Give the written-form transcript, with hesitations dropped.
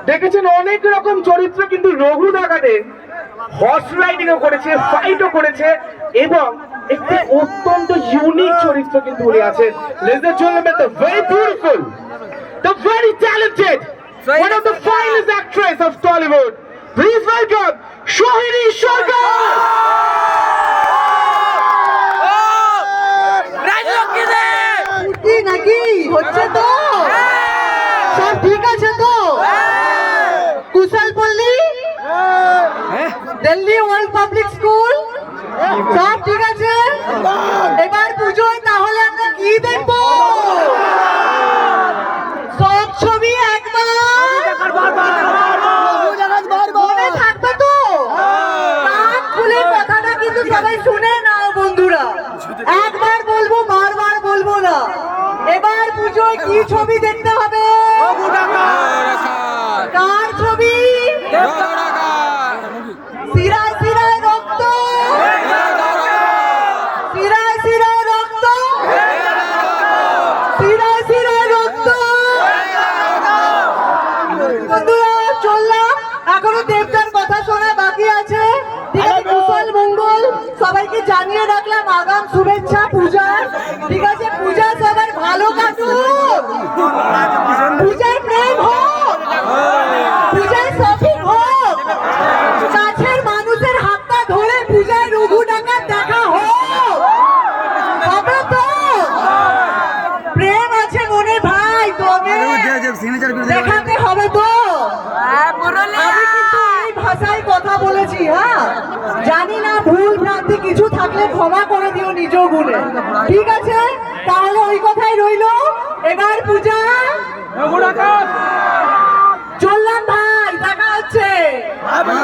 দেখেছেন অনেক রকম চরিত্র, কিন্তু রঘু ডাকাতে হর্স রাইডিং ও করেছে, ফাইটও করেছে এবং একটি অত্যন্ত ইউনিক চরিত্র কিন্তু উনি আছেন। Ladies and gentlemen, the very beautiful, the very talented, one of the finest actress of Tollywood. Please welcome Sohini Sarkar. নাকি হচ্ছে তো সব ঠিক আছে তো? কুশল পল্লী, দিল্লি ওয়ার্ল্ড পাবলিক স্কুল সব ঠিক আছে? এবার পুজোয় তাহলে আমরা কি দেখবো? সব ছবি একবার মনে থাকবে তো? কান খুলে কথাটা কিন্তু সবাই শুনে নাও বন্ধুরা, একবার বলবো বারবার বলবো না। এবার পুজোয় কি ছবি দেখতে হবে? কার ছবি? শিরায় শিরায় রক্ত, শিরায় শিরায় রক্ত, শিরায় শিরায় রক্ত। বন্ধুরা চললাম, এখনো দেবতার কথা শোনা বাকি আছে। ঠিক আছে, কুশল মঙ্গল সবাইকে জানিয়ে রাখলাম, আগাম শুভেচ্ছা পূজার। ঠিক আছে, পূজা সবার ভালো কাটুক, পূজায় প্রেম হোক, পূজায় শপিং হোক, কাছের মানুষের হাতটা ধরে পূজায় রঘু ডাকাত দেখা হোক, হবে তো? প্রেম আছে মনে ভাই, তবে দেখাতে হবে তো? আমি কিন্তু এই ভাষায় কথা বলেছি, হ্যাঁ জানি না, ভুল ভ্রান্তি কিছু থাকলে ক্ষমা করে দিও নিজ গুণে। ঠিক আছে, তাহলে ওই কথাই রইলো। এবার পূজা